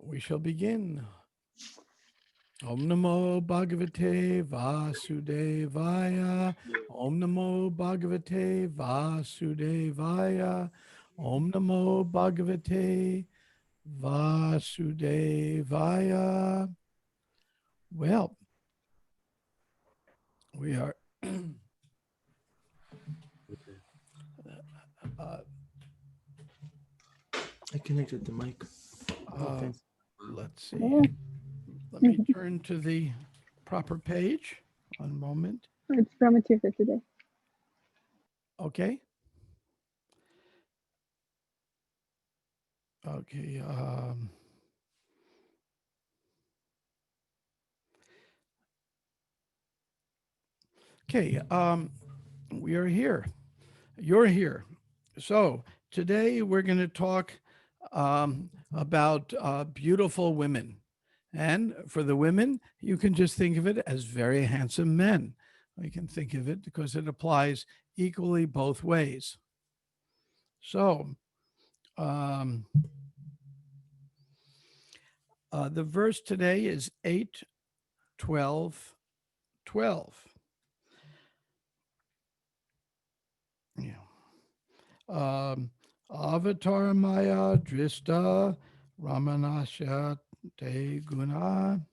We shall begin. Om Namo Bhagavate Vasudevaya. Om Namo Bhagavate Vasudevaya. Om Namo Bhagavate Vasudevaya. Well, we are I connected the mic. let's see. Let me turn to the proper page. One moment. It's Brahma Tirtha today. Okay. Okay. Okay. We are here. You're here. So today we're going to talk about beautiful women. And for the women, you can just think of it as very handsome men. We can think of it because it applies equally both ways. So the verse today is 8:12:12. Yeah. Avatar Maya Drista Ramanasya Te Guna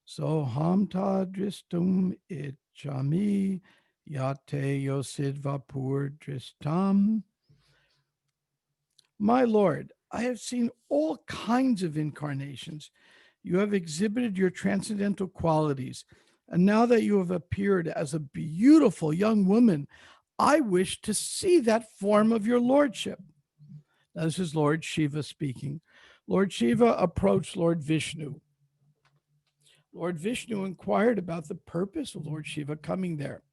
Sohamta Dristum Ichami Yate Yosid Vapur Dristam. My Lord, I have seen all kinds of incarnations. You have exhibited your transcendental qualities. And now that you have appeared as a beautiful young woman, I wish to see that form of your lordship. Now, this is Lord Shiva speaking. Lord Shiva approached Lord Vishnu. Lord Vishnu inquired about the purpose of Lord Shiva coming there.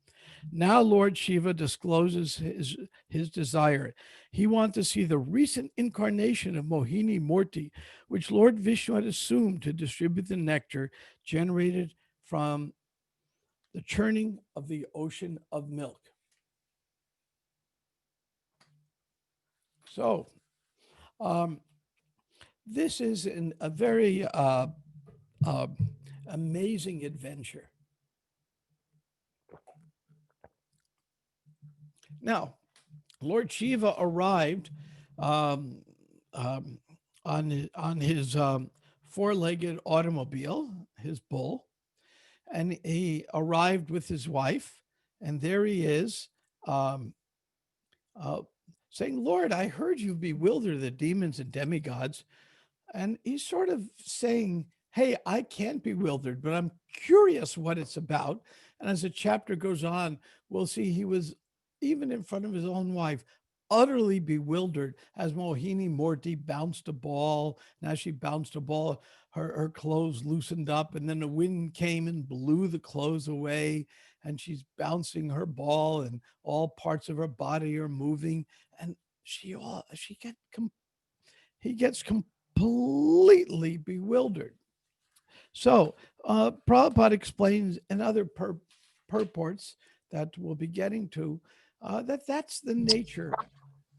Now Lord Shiva discloses his desire. He wants to see the recent incarnation of Mohini Murti, which Lord Vishnu had assumed to distribute the nectar generated from the churning of the ocean of milk. So, this is a very amazing adventure. Now, Lord Shiva arrived on his four-legged automobile, his bull, and he arrived with his wife, and there he is, saying, "Lord, I heard you bewilder the demons and demigods," and he's sort of saying, "Hey, I can't bewildered, but I'm curious what it's about." And as the chapter goes on, we'll see he was, even in front of his own wife, utterly bewildered as Mohini Murti bounced a ball. And as she bounced a ball, her clothes loosened up, and then the wind came and blew the clothes away. And she's bouncing her ball, and all parts of her body are moving. And he gets completely bewildered. So Prabhupada explains in other purports that we'll be getting to that's the nature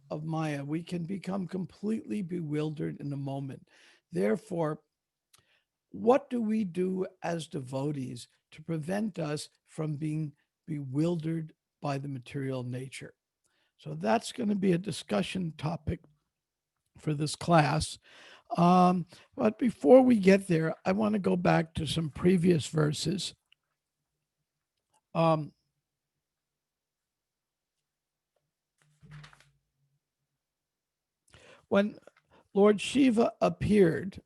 of Maya. We can become completely bewildered in a moment. Therefore, what do we do as devotees to prevent us from being bewildered by the material nature? So that's going to be a discussion topic for this class. But before we get there, I want to go back to some previous verses. When Lord Shiva appeared,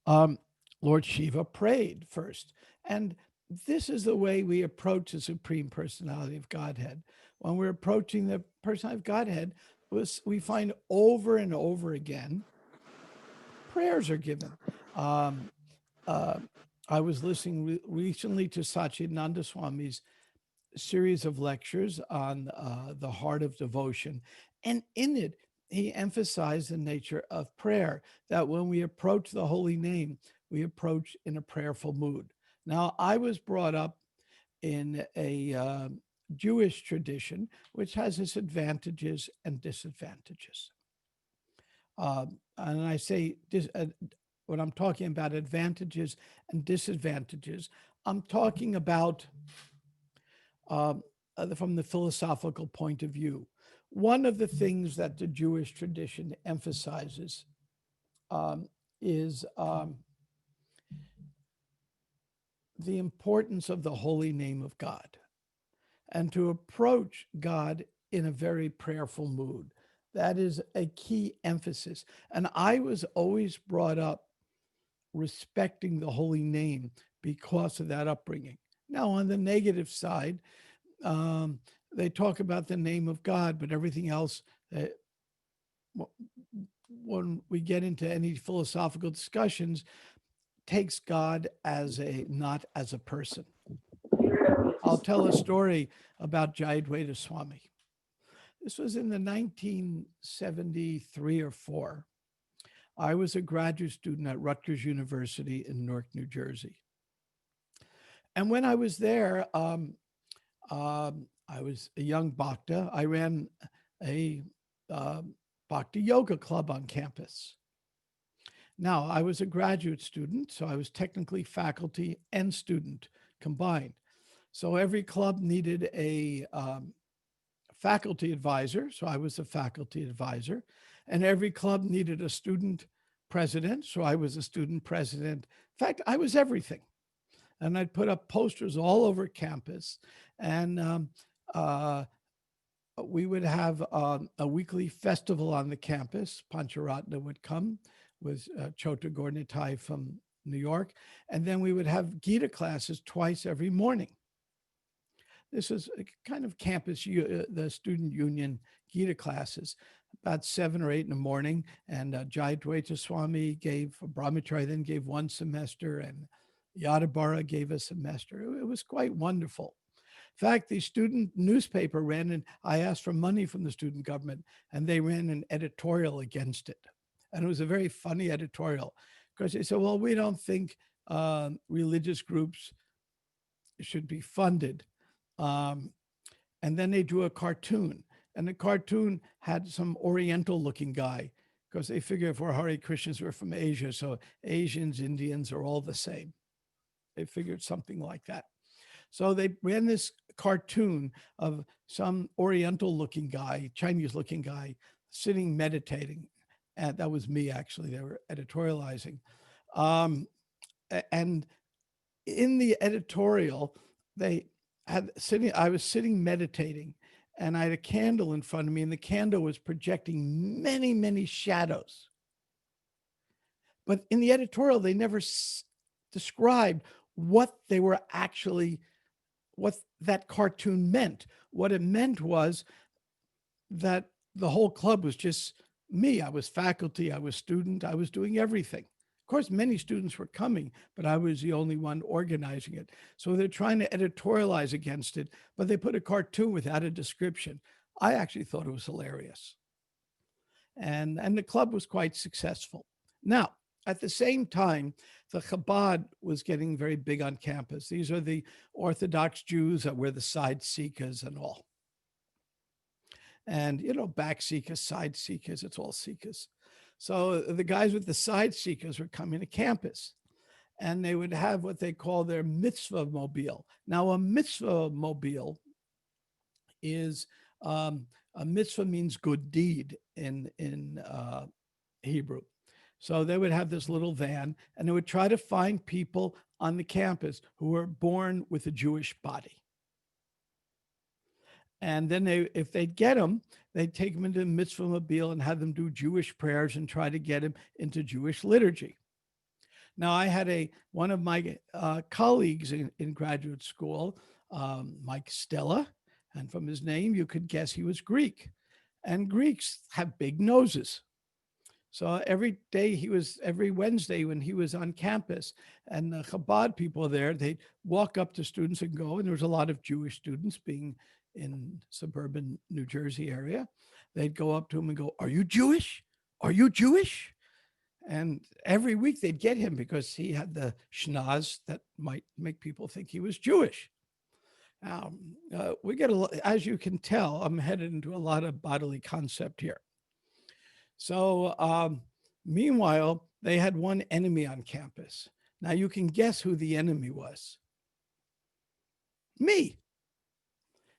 Lord Shiva prayed first. And this is the way we approach the Supreme Personality of Godhead. When we're approaching the Personality of Godhead, we find over and over again, prayers are given. I was listening recently to Satchidananda Swami's series of lectures on the heart of devotion. And in it, he emphasized the nature of prayer, that when we approach the holy name, we approach in a prayerful mood. Now, I was brought up in a Jewish tradition, which has its advantages and disadvantages. and I say when I'm talking about advantages and disadvantages, I'm talking about um, from the philosophical point of view. One of the things that the Jewish tradition emphasizes um, is the importance of the holy name of God and to approach God in a very prayerful mood. That is a key emphasis. And I was always brought up respecting the holy name because of that upbringing. Now, on the negative side, um, they talk about the name of God, but everything else, when we get into any philosophical discussions, takes God as a not as a person. I'll tell a story about Jayadvaita Swami. This was in the 1973 or 4. I was a graduate student at Rutgers University in Newark, New Jersey. And when I was there, I was a young bhakta. I ran a bhakti yoga club on campus. Now, I was a graduate student, so I was technically faculty and student combined. So every club needed a faculty advisor. So I was a faculty advisor. And every club needed a student president. So I was a student president. In fact, I was everything. And I'd put up posters all over campus. And we would have a weekly festival on the campus. Pancharatna would come with Chota Gornitai from New York. And then we would have Gita classes twice every morning. This was a kind of campus, the student union Gita classes, about 7 or 8 in the morning. And Jayadvaita Swami gave, Brahma Tirtha then gave one semester, and Yadabara gave a semester. It was quite wonderful. In fact, the student newspaper ran, and I asked for money from the student government, and they ran an editorial against it. And it was a very funny editorial because they said, well, we don't think religious groups should be funded. And then they drew a cartoon, and the cartoon had some Oriental looking guy because they figure if we're Hare Krishnas, we're from Asia. So Asians, Indians are all the same. They figured something like that. So they ran this cartoon of some Oriental looking guy, Chinese looking guy, sitting meditating. And that was me, actually. They were editorializing. And in the editorial, I was sitting meditating, and I had a candle in front of me, and the candle was projecting many, many shadows. But in the editorial, they never described what they were actually, what that cartoon meant. What it meant was that the whole club was just me. I was faculty, I was student, I was doing everything. Of course, many students were coming, but I was the only one organizing it. So they're trying to editorialize against it, but they put a cartoon without a description. I actually thought it was hilarious. And the club was quite successful. Now, at the same time, the Chabad was getting very big on campus. These are the Orthodox Jews that were the side Sikhs and all. And, back Sikhs, side Sikhs, it's all Sikhs. So the guys with the side Sikhs were coming to campus, and they would have what they call their mitzvah mobile. Now, a mitzvah mobile is a mitzvah means good deed in Hebrew. So they would have this little van, and they would try to find people on the campus who were born with a Jewish body. And then if they'd get them, they'd take them into the mitzvah mobile and have them do Jewish prayers and try to get them into Jewish liturgy. Now, I had one of my colleagues in graduate school, Mike Stella, and from his name, you could guess he was Greek. And Greeks have big noses. So every Wednesday when he was on campus and the Chabad people were there, they'd walk up to students and go, and there was a lot of Jewish students being in suburban New Jersey area. They'd go up to him and go, "Are you Jewish? Are you Jewish?" And every week they'd get him because he had the schnoz that might make people think he was Jewish. We get as you can tell, I'm headed into a lot of bodily concept here. So Meanwhile, they had one enemy on campus. Now you can guess who the enemy was. Me.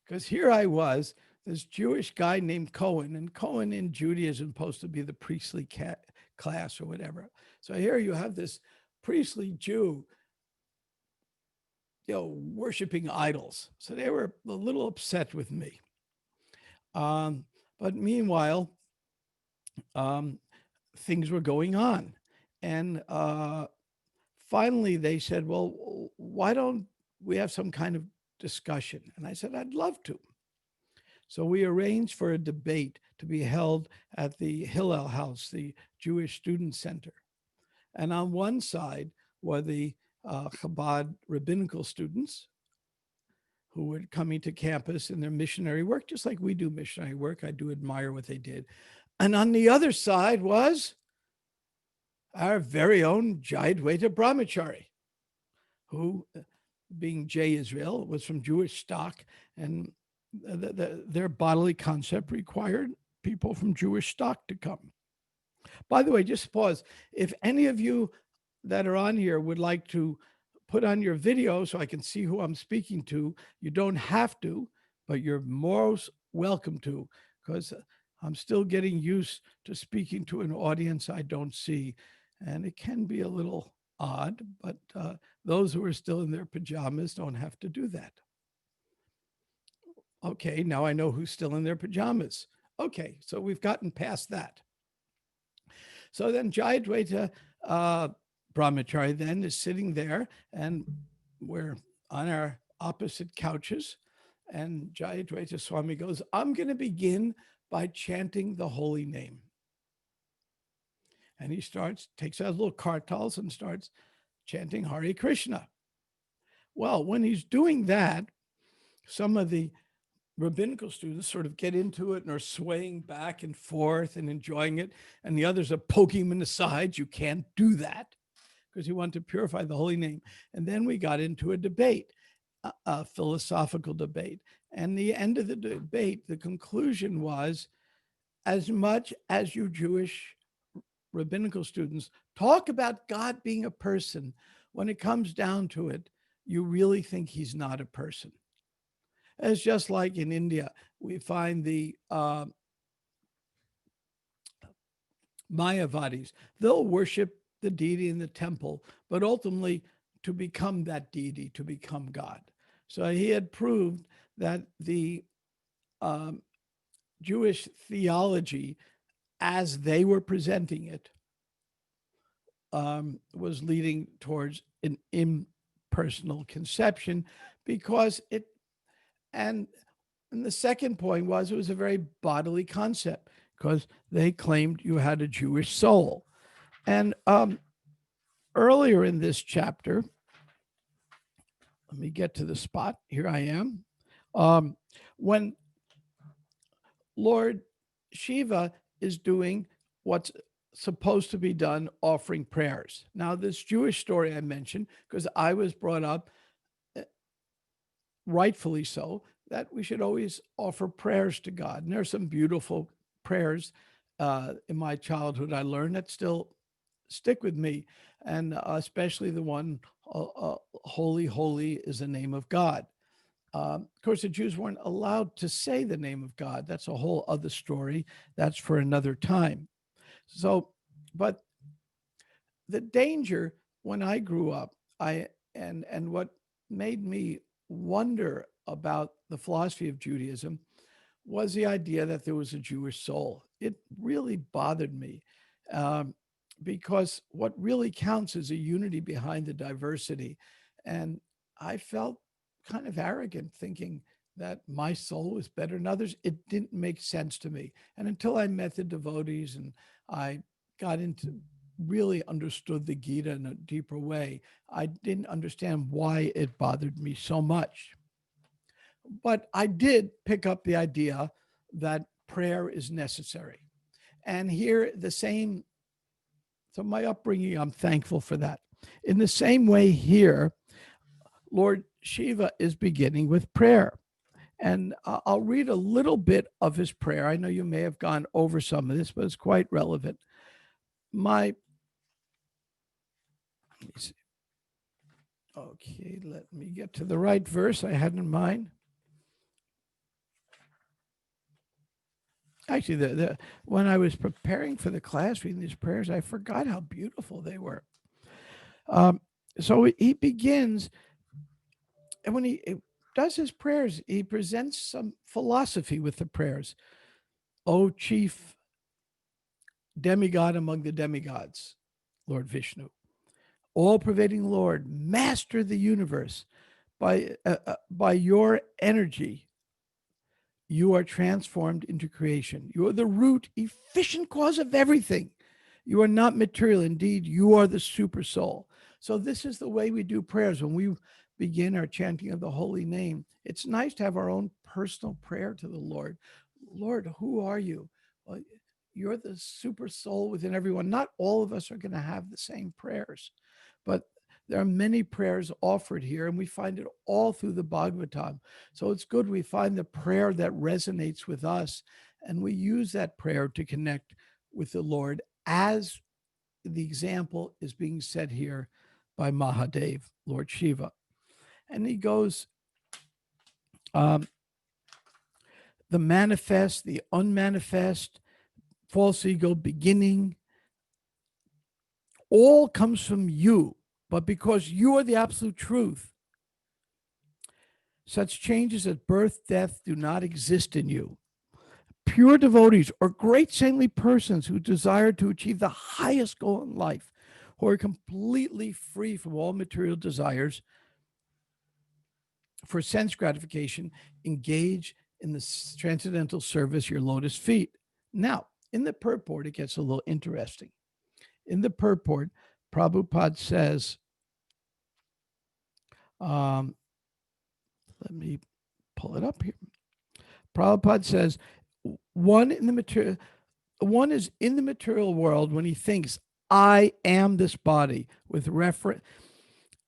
Because here I was, this Jewish guy named Cohen, and Cohen in Judaism is supposed to be the priestly class or whatever. So here you have this priestly Jew, worshiping idols. So they were a little upset with me. But meanwhile, things were going on. And finally they said, well, why don't we have some kind of discussion? And I said, I'd love to. So we arranged for a debate to be held at the Hillel House, the Jewish Student Center. And on one side were the Chabad rabbinical students who were coming to campus in their missionary work, just like we do missionary work. I do admire what they did. And on the other side was our very own Jayadvaita Brahmachari, who, being Jay Israel, was from Jewish stock, and their bodily concept required people from Jewish stock to come. By the way, just pause. If any of you that are on here would like to put on your video so I can see who I'm speaking to, you don't have to, but you're most welcome to, because I'm still getting used to speaking to an audience I don't see. And it can be a little odd, but those who are still in their pajamas don't have to do that. Okay, now I know who's still in their pajamas. Okay, so we've gotten past that. So then Jayadvaita Brahmachari then is sitting there, and we're on our opposite couches. And Jayadvaita Swami goes, I'm going to begin by chanting the holy name. And he takes out little kartals and starts chanting Hare Krishna. Well, when he's doing that, some of the rabbinical students sort of get into it and are swaying back and forth and enjoying it. And the others are poking him in the sides. You can't do that, because you want to purify the holy name. And then we got into a debate, a philosophical debate. And the end of the debate, the conclusion was, as much as you Jewish rabbinical students talk about God being a person, when it comes down to it, you really think he's not a person. It's just like in India, we find the Mayavadis. They'll worship the deity in the temple, but ultimately to become that deity, to become God. So he had proved that the Jewish theology, as they were presenting it, was leading towards an impersonal conception, because and the second point was, it was a very bodily concept, because they claimed you had a Jewish soul. And earlier in this chapter, let me get to the spot. Here I am. When Lord Shiva is doing what's supposed to be done, offering prayers. Now, this Jewish story I mentioned, because I was brought up, rightfully so, that we should always offer prayers to God. And there are some beautiful prayers in my childhood I learned that still stick with me, and especially the one, holy, holy is the name of God. Of course, the Jews weren't allowed to say the name of God. That's a whole other story. That's for another time. So, but the danger when I grew up, and what made me wonder about the philosophy of Judaism was the idea that there was a Jewish soul. It really bothered me, because what really counts is a unity behind the diversity. And I felt kind of arrogant, thinking that my soul was better than others. It didn't make sense to me. And until I met the devotees and I got into really understood the Gita in a deeper way, I didn't understand why it bothered me so much. But I did pick up the idea that prayer is necessary. And here, so my upbringing, I'm thankful for that. In the same way here, Lord Shiva is beginning with prayer. And I'll read a little bit of his prayer. I know you may have gone over some of this, but it's quite relevant. let me see. Okay, let me get to the right verse I had in mind. Actually, when I was preparing for the class, reading these prayers, I forgot how beautiful they were. So he begins, and when he does his prayers, he presents some philosophy with the prayers. O chief demigod among the demigods, Lord Vishnu, all-pervading Lord, master the universe, by your energy, you are transformed into creation. You are the root, efficient cause of everything. You are not material. Indeed, you are the super soul. So this is the way we do prayers. When we begin our chanting of the holy name, it's nice to have our own personal prayer to the Lord. Lord, who are you? Well, you're the super soul within everyone. Not all of us are going to have the same prayers, but there are many prayers offered here, and we find it all through the Bhagavatam. So it's good we find the prayer that resonates with us, and we use that prayer to connect with the Lord, as the example is being set here by Mahadev, Lord Shiva. And he goes, the manifest, the unmanifest, false ego, beginning, all comes from you. But because you are the absolute truth, such changes as birth, death do not exist in you. Pure devotees or great saintly persons who desire to achieve the highest goal in life, who are completely free from all material desires for sense gratification, engage in the transcendental service, your lotus feet. Now, in the purport, it gets a little interesting. In the purport, Prabhupada says, let me pull it up here. Prabhupada says, one is in the material world when he thinks, I am this body, with reference,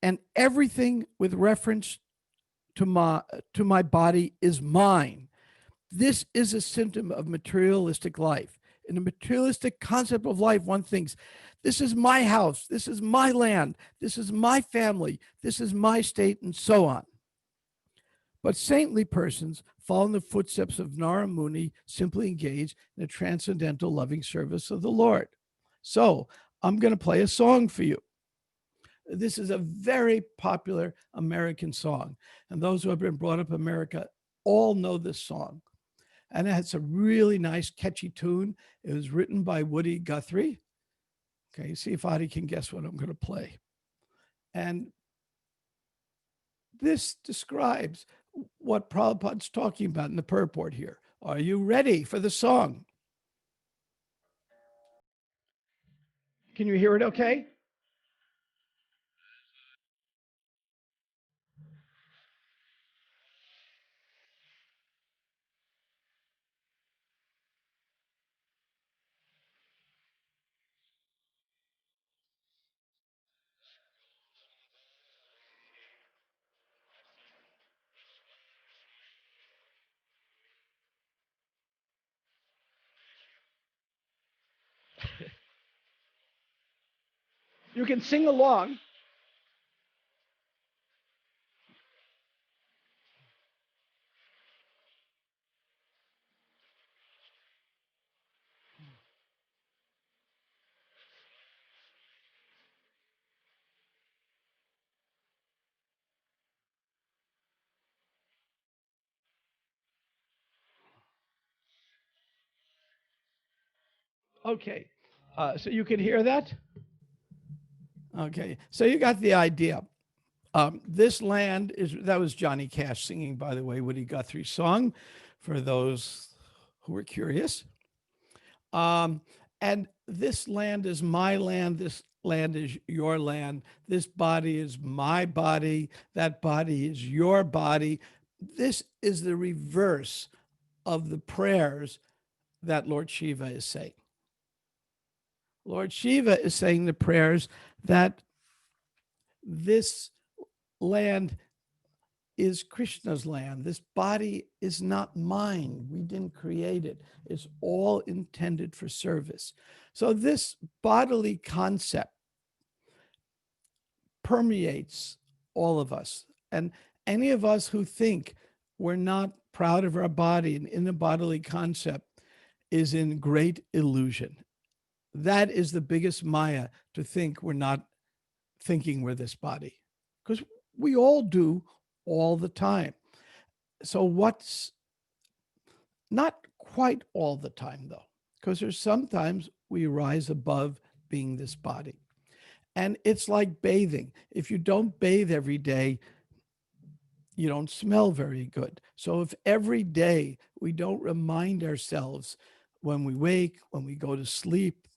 and everything with reference to my body is mine. This is a symptom of materialistic life. In a materialistic concept of life, one thinks, this is my house, this is my land, this is my family, this is my state, and so on. But saintly persons, following the footsteps of Nara Muni, simply engage in a transcendental loving service of the Lord. So I'm going to play a song for you. This is a very popular American song. And those who have been brought up in America all know this song. And it has a really nice, catchy tune. It was written by Woody Guthrie. Okay, see if Adi can guess what I'm going to play. And this describes what Prabhupada's talking about in the purport here. Are you ready for the song? Can you hear it okay? You can sing along. Okay, so you can hear that? Okay, so you got the idea. This land is, that was Johnny Cash singing, by the way, Woody Guthrie's song, for those who were curious. And this land is my land. This land is your land. This body is my body. That body is your body. This is the reverse of the prayers that Lord Shiva is saying. Lord Shiva is saying the prayers that this land is Krishna's land. This body is not mine. We didn't create it. It's all intended for service. So this bodily concept permeates all of us. And any of us who think we're not proud of our body and in the bodily concept is in great illusion. That is the biggest Maya, to think we're not thinking we're this body, because we all do all the time. So, what's not quite all the time, though, because there's sometimes we rise above being this body. And it's like bathing. If you don't bathe every day, you don't smell very good. So if every day we don't remind ourselves, when we wake, when we go to sleep,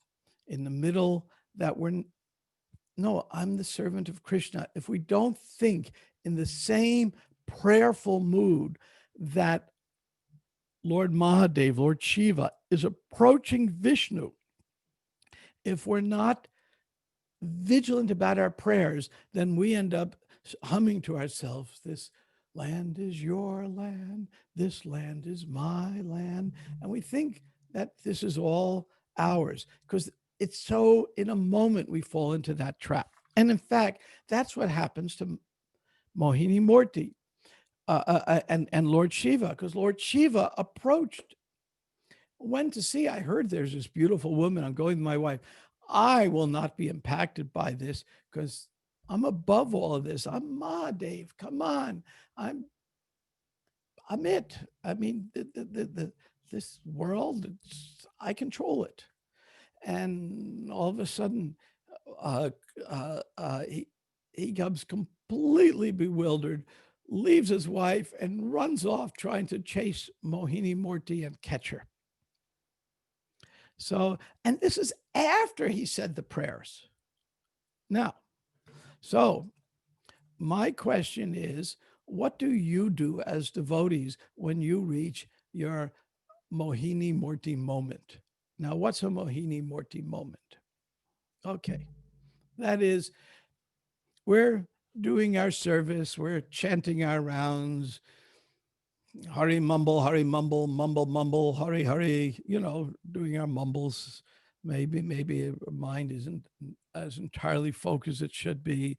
in the middle, that no, I'm the servant of Krishna. If we don't think in the same prayerful mood that Lord Mahadev, Lord Shiva, is approaching Vishnu, if we're not vigilant about our prayers, then we end up humming to ourselves, this land is your land, this land is my land. And we think that this is all ours, because it's so, in a moment, we fall into that trap. And in fact, that's what happens to Mohini Murti and Lord Shiva, because Lord Shiva went to see, I heard there's this beautiful woman, I'm going with my wife. I will not be impacted by this because I'm above all of this. I'm Mahadev. Come on. I'm it. I mean, this world, I control it. And all of a sudden, uh, he comes completely bewildered, leaves his wife, and runs off trying to chase Mohini Murti and catch her. So, and this is after he said the prayers. Now, so my question is, what do you do as devotees when you reach your Mohini Murti moment? Now, what's a Mohini Murti moment? Okay, that is, we're doing our service, we're chanting our rounds, Hari mumble, mumble, mumble, Hari, doing our mumbles. Maybe our mind isn't as entirely focused as it should be.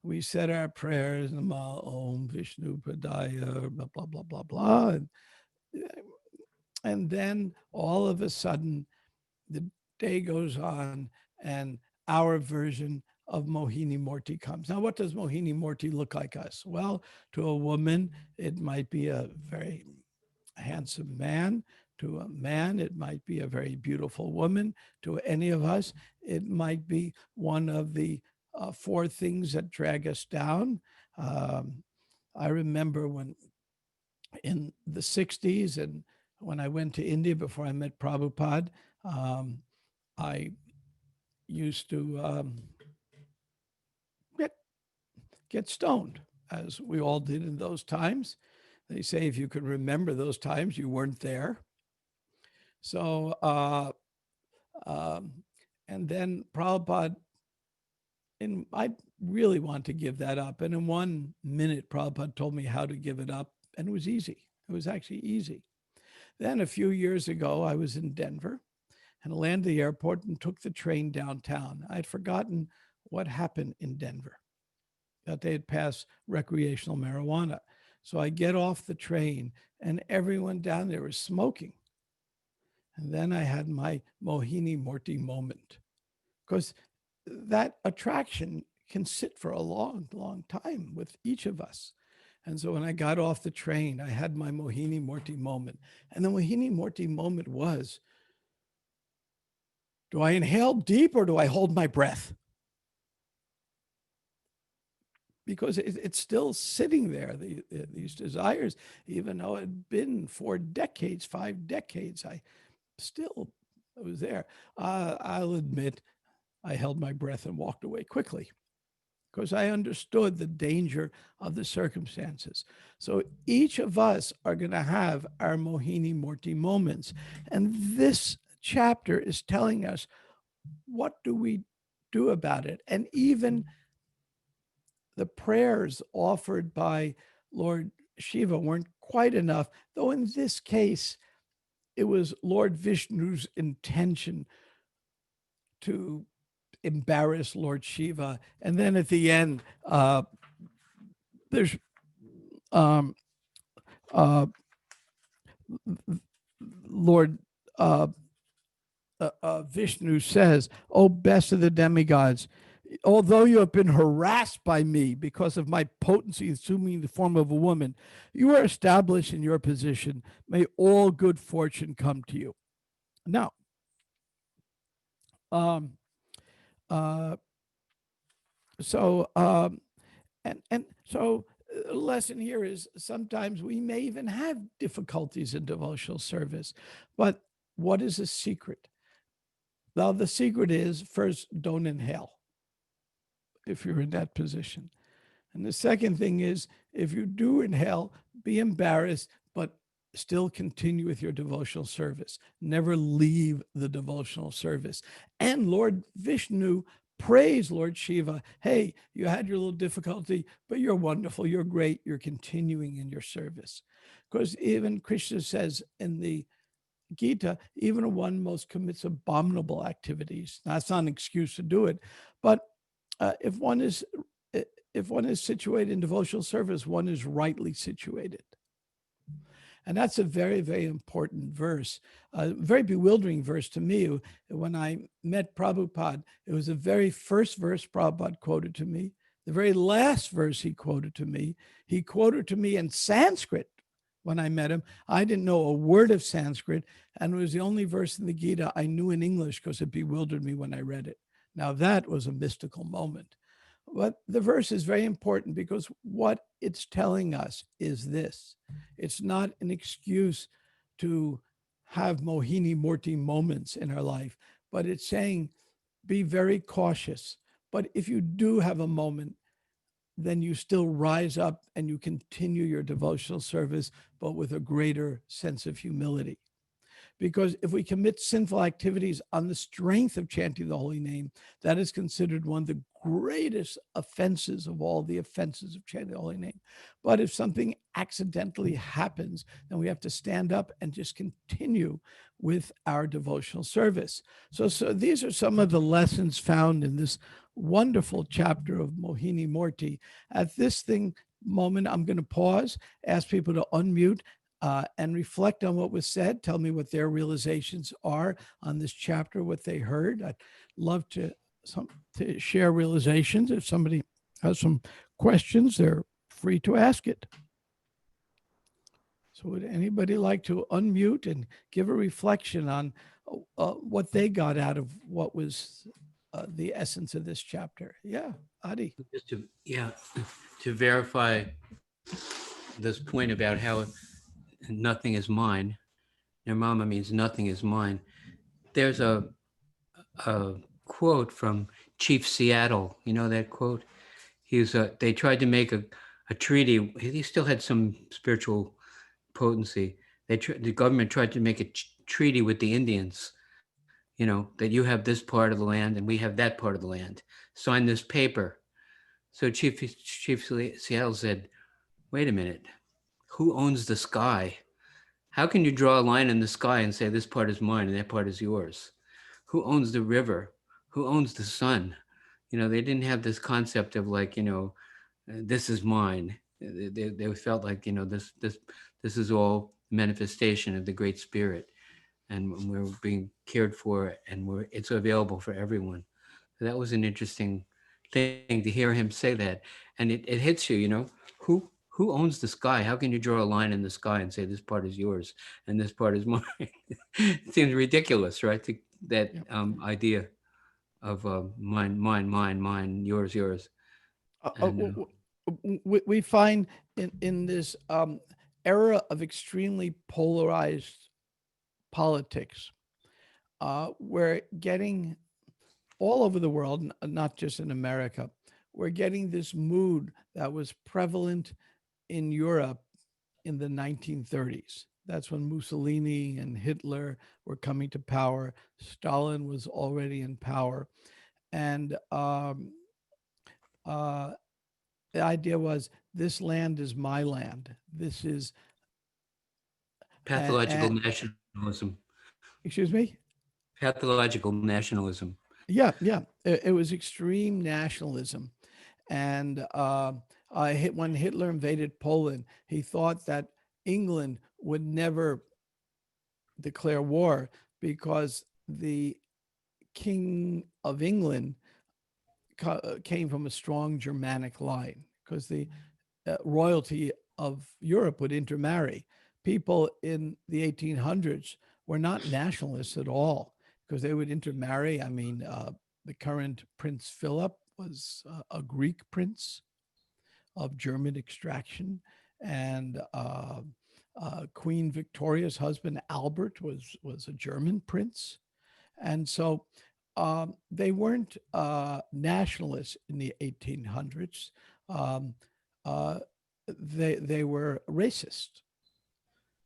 We said our prayers, Nama Om Vishnu Padaya, blah, blah, blah, blah, blah. And then all of a sudden, the day goes on and our version of Mohini Murti comes. Now, what does Mohini Murti look like us? Well, to a woman, it might be a very handsome man. To a man, it might be a very beautiful woman. To any of us, it might be one of the four things that drag us down. I remember when in the 60s, and when I went to India before I met Prabhupada, I used to get stoned, as we all did in those times. They say if you could remember those times, you weren't there. So, and then Prabhupada, and I really want to give that up. And in 1 minute, Prabhupada told me how to give it up, and it was easy. It was actually easy. Then a few years ago, I was in Denver and landed at the airport and took the train downtown. I'd forgotten what happened in Denver, that they had passed recreational marijuana. So I get off the train and everyone down there was smoking. And then I had my Mohini Murti moment, because that attraction can sit for a long, long time with each of us. And so when I got off the train, I had my Mohini Murti moment. And the Mohini Murti moment was, do I inhale deep or do I hold my breath? Because it's still sitting there, these desires, even though it had been 4 decades, 5 decades, I was there. I'll admit, I held my breath and walked away quickly because I understood the danger of the circumstances. So each of us are going to have our Mohini Murti moments. And this chapter is telling us, what do we do about it? And even the prayers offered by Lord Shiva weren't quite enough, though in this case, it was Lord Vishnu's intention to embarrass Lord Shiva. And then at the end, there's um, uh, Lord Vishnu says, "O best of the demigods, although you have been harassed by me because of my potency, assuming the form of a woman, you are established in your position. May all good fortune come to you." Now, um, uh, so and so the lesson here is sometimes we may even have difficulties in devotional service, but what is a secret? Well, the secret is first, don't inhale if you're in that position. And the second thing is, if you do inhale, be embarrassed, but still continue with your devotional service. Never leave the devotional service. And Lord Vishnu praise Lord Shiva. Hey, you had your little difficulty, but you're wonderful. You're great. You're continuing in your service. Because even Krishna says in the Gita, even one most commits abominable activities. That's not an excuse to do it, but if one is situated in devotional service, one is rightly situated. And that's a very, very important verse, a very bewildering verse to me. When I met Prabhupada, it was the very first verse Prabhupada quoted to me, the very last verse he quoted to me. He quoted to me in Sanskrit when I met him. I didn't know a word of Sanskrit, and it was the only verse in the Gita I knew in English because it bewildered me when I read it. Now, that was a mystical moment. But the verse is very important because what it's telling us is this: it's not an excuse to have Mohini Murti moments in our life, but it's saying be very cautious. But if you do have a moment, then you still rise up and you continue your devotional service, but with a greater sense of humility. Because if we commit sinful activities on the strength of chanting the holy name, that is considered one of the greatest offenses of all the offenses of chanting the holy name. But if something accidentally happens, then we have to stand up and just continue with our devotional service. So these are some of the lessons found in this wonderful chapter of Mohini Murti. At this moment, I'm going to pause, ask people to unmute, and reflect on what was said. Tell me what their realizations are on this chapter, what they heard. I'd love to share realizations. If somebody has some questions, they're free to ask it. So would anybody like to unmute and give a reflection on what they got out of what was the essence of this chapter? Yeah, Adi. Just to verify this point about how nothing is mine. Nirmama means nothing is mine. There's a quote from Chief Seattle. You know that quote? They tried to make a treaty. He still had some spiritual potency. The government tried to make a treaty with the Indians. You know, that you have this part of the land and we have that part of the land. Sign this paper. So Chief Seattle said, wait a minute, who owns the sky? How can you draw a line in the sky and say this part is mine and that part is yours? Who owns the river? Who owns the sun? You know, they didn't have this concept of like, you know, this is mine. They felt like, you know, this is all manifestation of the Great Spirit, and we're being cared for, and it's available for everyone. So that was an interesting thing to hear him say that, and it hits you, you know, who owns the sky? How can you draw a line in the sky and say this part is yours and this part is mine? It seems ridiculous, right? That idea of mine, yours. We find in this era of extremely polarized politics, we're getting all over the world, not just in America, we're getting this mood that was prevalent in Europe in the 1930s. That's when Mussolini and Hitler were coming to power. Stalin was already in power. And the idea was, this land is my land. This is pathological nationalism. Excuse me? Pathological nationalism. Yeah, yeah. It was extreme nationalism. And when Hitler invaded Poland, he thought that England would never declare war because the King of England came from a strong Germanic line, because the royalty of Europe would intermarry. People in the 1800s were not nationalists at all, because they would intermarry. I mean, the current Prince Philip was a Greek prince of German extraction, and Queen Victoria's husband Albert was a German prince, and so they weren't nationalists in the 1800s. Um, uh, they were racist.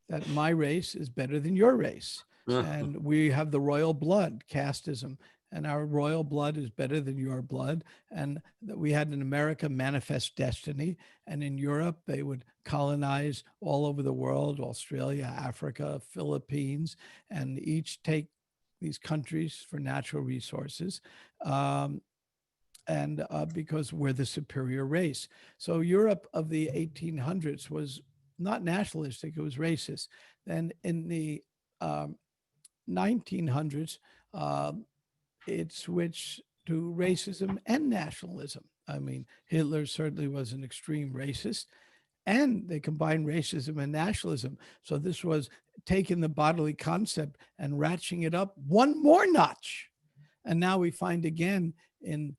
That my race is better than your race, and we have the royal blood, casteism, and our royal blood is better than your blood. And that we had in America manifest destiny, and in Europe they would colonize all over the world, Australia, Africa, Philippines, and each take these countries for natural resources. And because we're the superior race. So Europe of the 1800s was not nationalistic, it was racist. Then in the 1900s, it switched to racism and nationalism. I mean, Hitler certainly was an extreme racist, and they combined racism and nationalism. So this was taking the bodily concept and ratcheting it up one more notch. And now we find again in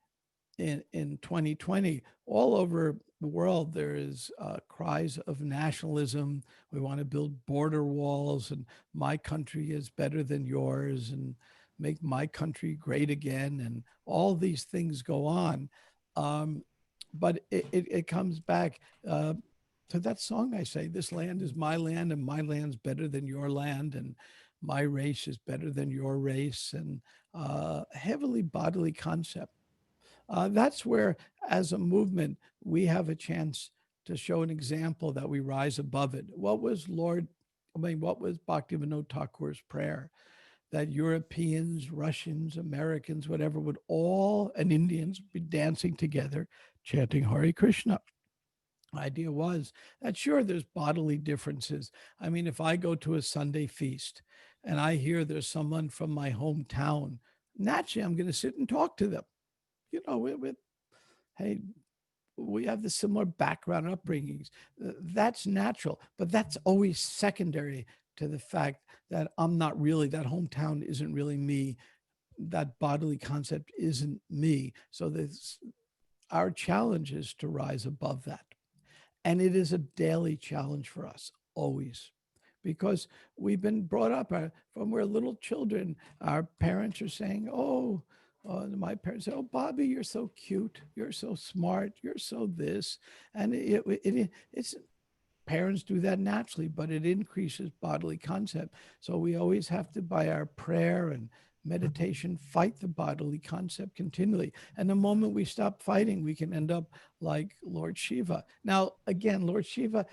2020 all over the world there is cries of nationalism. We want to build border walls, and my country is better than yours, and make my country great again, and all these things go on. um, but it comes back to that song I say, this land is my land, and my land's better than your land, and my race is better than your race, and heavily bodily concept. That's where, as a movement, we have a chance to show an example that we rise above it. What was Bhaktivinoda Thakur's prayer? That Europeans, Russians, Americans, whatever, would all, and Indians, be dancing together, chanting Hare Krishna. The idea was that, sure, there's bodily differences. I mean, if I go to a Sunday feast and I hear there's someone from my hometown, naturally I'm going to sit and talk to them. With hey, we have the similar background upbringings. That's natural, but that's always secondary to the fact that I'm not really, that hometown isn't really me. That bodily concept isn't me. So this, our challenge is to rise above that. And it is a daily challenge for us, always, because we've been brought up from we're little children. Our parents are saying, oh, my parents say, oh, Bobby, you're so cute. You're so smart. You're so this. And it's parents do that naturally, but it increases bodily concept. So we always have to, by our prayer and meditation, fight the bodily concept continually. And the moment we stop fighting, we can end up like Lord Shiva. Now, again, Lord Shiva,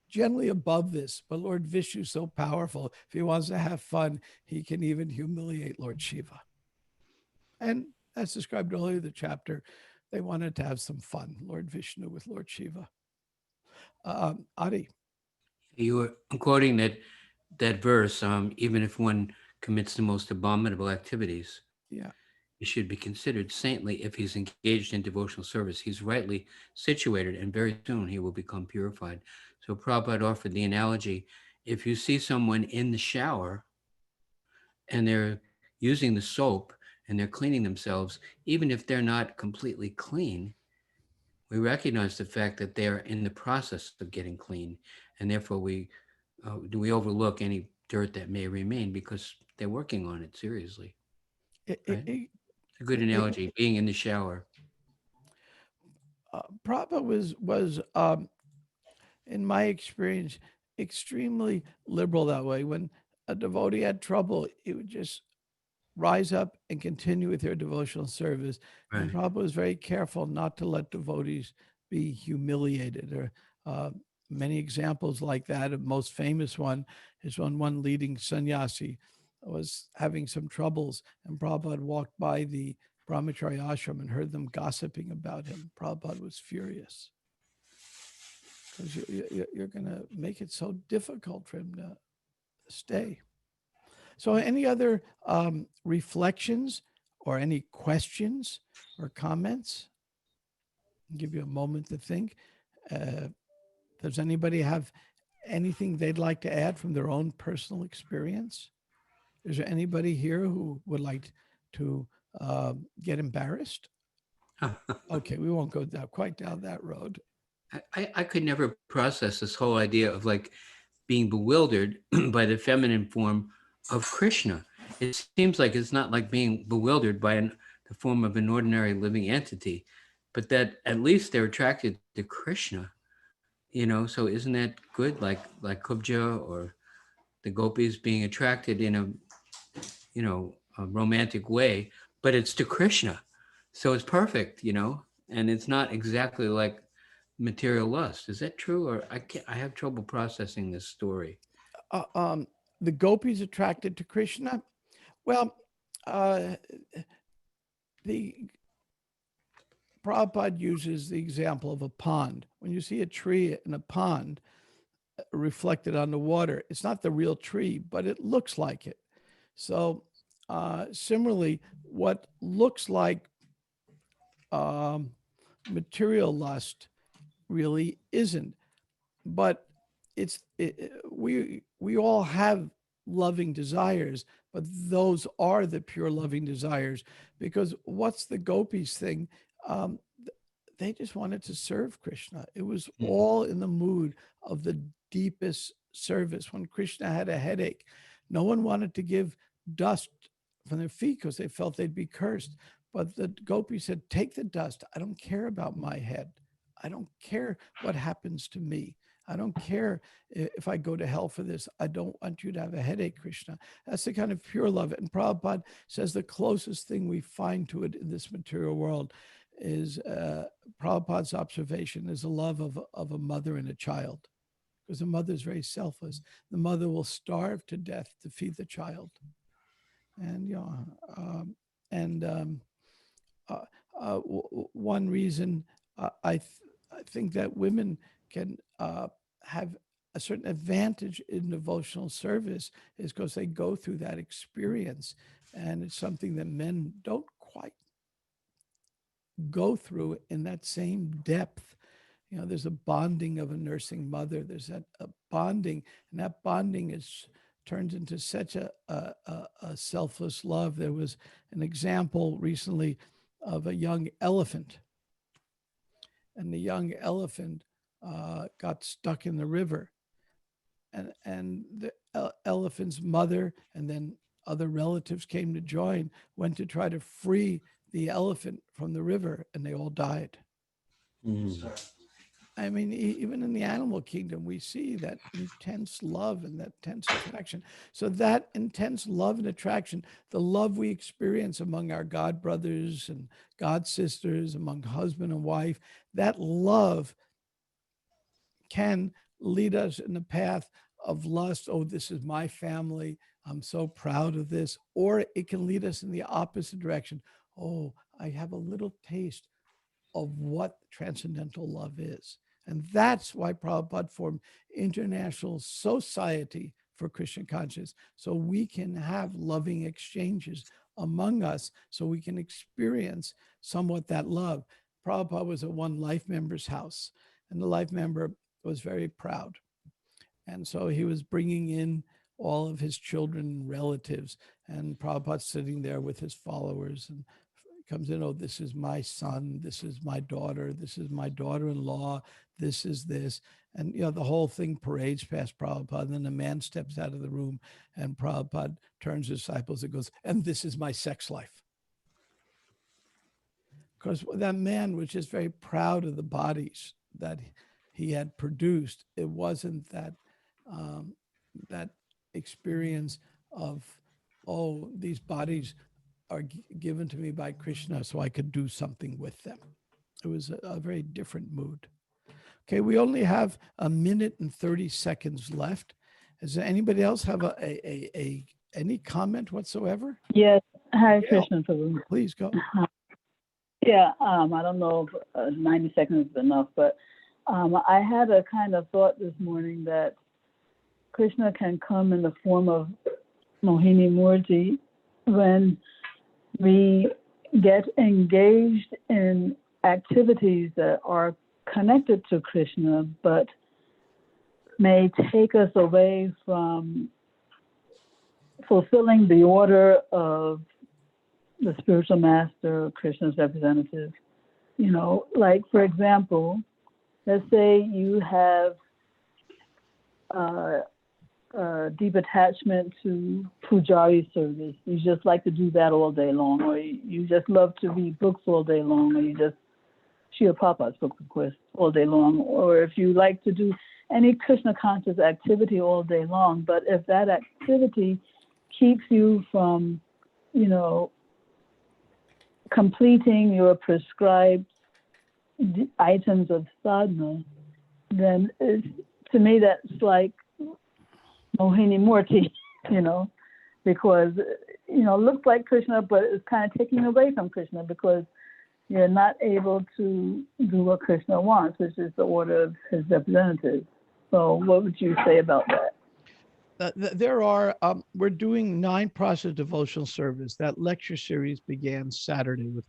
generally above this, but Lord Vishnu is so powerful. If he wants to have fun, he can even humiliate Lord Shiva. And as described earlier in the chapter, they wanted to have some fun, Lord Vishnu with Lord Shiva. Adi. You were quoting that verse. Even if one commits the most abominable activities, Yeah. he should be considered saintly if he's engaged in devotional service. He's rightly situated, and very soon he will become purified. So Prabhupada offered the analogy: if you see someone in the shower and they're using the soap and they're cleaning themselves, even if they're not completely clean, we recognize the fact that they're in the process of getting clean, and therefore we overlook any dirt that may remain because they're working on it seriously. It, Right? it, A good analogy, being in the shower. Prabhupada was in my experience, extremely liberal that way. When a devotee had trouble, he would just rise up and continue with their devotional service. And Right. Prabhupada was very careful not to let devotees be humiliated. Or many examples like that. A most famous one is when one leading sannyasi was having some troubles, and Prabhupada walked by the Brahmachari ashram and heard them gossiping about him, Prabhupada was furious. Because you're going to make it so difficult for him to stay. So any other reflections or any questions or comments? I'll give you a moment to think. Does anybody have anything they'd like to add from their own personal experience? Is there anybody here who would like to get embarrassed? Okay, we won't go quite down that road. I could never process this whole idea of like being bewildered by the feminine form of Krishna. It seems like it's not like being bewildered by the form of an ordinary living entity, but that at least they're attracted to Krishna, so isn't that good? Like Kubja or the gopis being attracted in a romantic way, but it's to Krishna. So it's perfect, and it's not exactly like material lust. Is that true? Or I have trouble processing this story. The gopis attracted to Krishna. Well, the Prabhupada uses the example of a pond. When you see a tree in a pond reflected on the water, it's not the real tree, but it looks like it. So similarly, what looks like material lust really isn't. But we all have loving desires, but those are the pure loving desires. Because what's the gopis thing? They just wanted to serve Krishna. It was all in the mood of the deepest service. When Krishna had a headache, no one wanted to give dust from their feet because they felt they'd be cursed. But the gopis said, take the dust. I don't care about my head. I don't care what happens to me. I don't care if I go to hell for this. I don't want you to have a headache, Krishna. That's the kind of pure love. And Prabhupada says the closest thing we find to it in this material world is Prabhupada's observation is the love of a mother and a child. Because the mother is very selfless. The mother will starve to death to feed the child. And, one reason I think that women can have a certain advantage in devotional service is because they go through that experience. And it's something that men don't quite go through in that same depth. There's a bonding of a nursing mother. There's a bonding, and that bonding turns into such a selfless love. There was an example recently of a young elephant, and the young elephant got stuck in the river, and the elephant's mother and then other relatives came to join, went to try to free the elephant from the river, and they all died. I mean, even in the animal kingdom, we see that intense love and that intense attraction. So that intense love and attraction, the love we experience among our God brothers and God sisters, among husband and wife, that love can lead us in the path of lust. Oh, this is my family. I'm so proud of this. Or it can lead us in the opposite direction. Oh, I have a little taste of what transcendental love is. And that's why Prabhupada formed International Society for Krishna Consciousness, so we can have loving exchanges among us, so we can experience somewhat that love. Prabhupada was at one life member's house, and the life member was very proud. And so he was bringing in all of his children and relatives, and Prabhupada's sitting there with his followers, and comes in, oh, this is my son, this is my daughter, this is my daughter-in-law, this is this. And, the whole thing parades past Prabhupada. And then the man steps out of the room, and Prabhupada turns to his disciples and goes, and this is my sex life. Because that man was just very proud of the bodies that he had produced. It wasn't that that experience of, oh, these bodies are given to me by Krishna so I could do something with them. It was a very different mood. Okay, we only have 1 minute and 30 seconds left. Does anybody else have any comment whatsoever? Yes. Hare Yeah. Krishna Prabhu. Please go. Yeah, I don't know if 90 seconds is enough, but I had a kind of thought this morning that Krishna can come in the form of Mohini Murti when we get engaged in activities that are connected to Krishna, but may take us away from fulfilling the order of the spiritual master, Krishna's representative. You know, like for example, let's say you have deep attachment to pujari service. You just like to do that all day long, or you just love to read books all day long, or you just Srila Prabhupada's books, of course, all day long, or if you like to do any Krishna conscious activity all day long, but if that activity keeps you from, you know, completing your prescribed items of sadhana, then to me that's like Mohini Murti, you know, because, you know, looks like Krishna, but it's kind of taking away from Krishna because you're not able to do what Krishna wants, which is the order of his representatives. So what would you say about that? There are, we're doing 9 process devotional service. That lecture series began Saturday with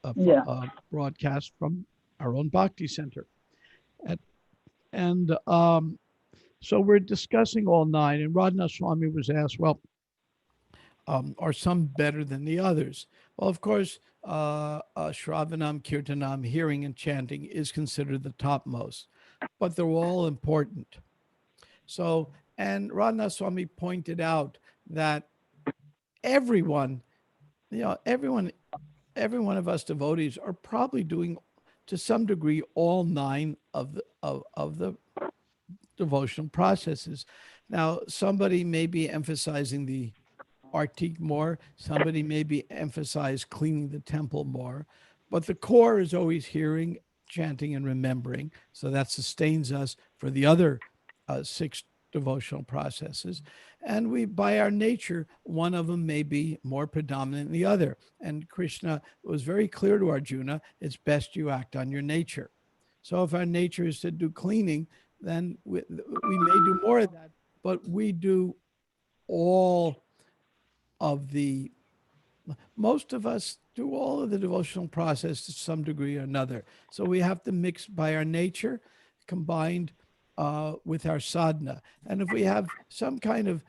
a broadcast from our own Bhakti Center. And so we're discussing all 9. And Radhanath Swami was asked, well, are some better than the others? Well, of course, Shravanam, Kirtanam, hearing and chanting is considered the topmost, but they're all important. So, and Radhanath Swami pointed out that everyone, you know, every one of us devotees are probably doing to some degree all 9 of the devotional processes. Now, somebody may be emphasizing the artik more, somebody may be emphasize cleaning the temple more, but the core is always hearing, chanting, and remembering. So that sustains us for the other 6 devotional processes. And we, by our nature, one of them may be more predominant than the other. And Krishna was very clear to Arjuna, it's best you act on your nature. So if our nature is to do cleaning, then we may do more of that, but we do all of the, most of us do all of the devotional process to some degree or another. So we have to mix by our nature combined with our sadhana. And if we have some kind of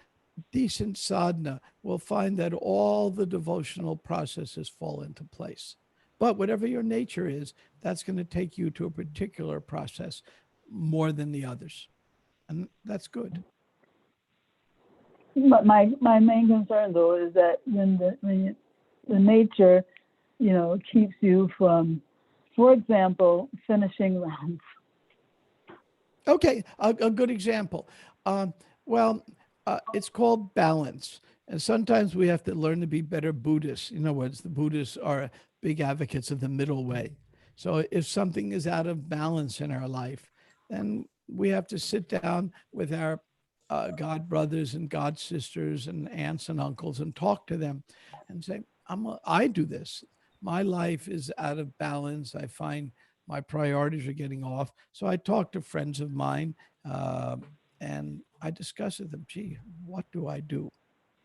decent sadhana, we'll find that all the devotional processes fall into place. But whatever your nature is, that's going to take you to a particular process more than the others. And that's good. But my main concern, though, is that when the nature, you know, keeps you from, for example, finishing rounds. Okay, a good example. It's called balance. And sometimes we have to learn to be better Buddhists. In other words, the Buddhists are big advocates of the middle way. So if something is out of balance in our life, then we have to sit down with our God brothers and God sisters and aunts and uncles and talk to them and say, I do this. My life is out of balance. I find my priorities are getting off. So I talk to friends of mine and I discuss with them, gee, what do I do?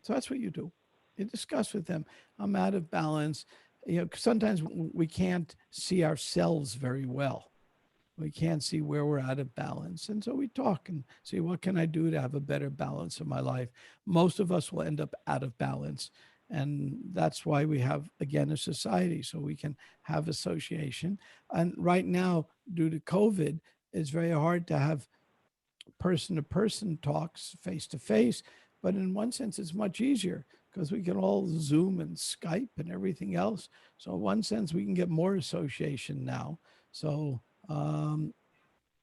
So that's what you do. You discuss with them, I'm out of balance. You know, sometimes we can't see ourselves very well. We can't see where we're out of balance. And so we talk and see, what can I do to have a better balance in my life? Most of us will end up out of balance. And that's why we have, again, a society, so we can have association. And right now, due to COVID, it's very hard to have person-to-person talks, face-to-face. But in one sense, it's much easier because we can all Zoom and Skype and everything else. So in one sense, we can get more association now. So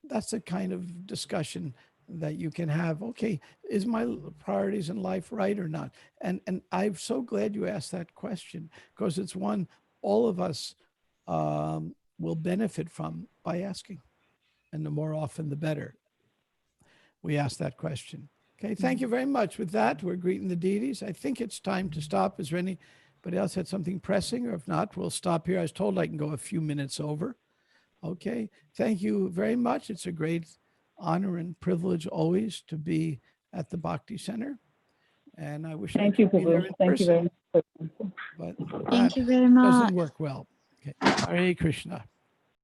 that's the kind of discussion that you can have. Okay, is my priorities in life right or not? And I'm so glad you asked that question, because it's one all of us will benefit from by asking. And the more often, the better we ask that question. Okay, thank you very much. With that, we're greeting the deities. I think it's time to stop. Is there anybody Anybody else had something pressing? Or if not, we'll stop here. I was told I can go a few minutes over. Okay. Thank you very much. It's a great honor and privilege always to be at the Bhakti Center. And I wish I Thank you, could be there Prabhu. in Thank you person, very much. but Thank that you very doesn't much. work well. Okay. Hare Krishna.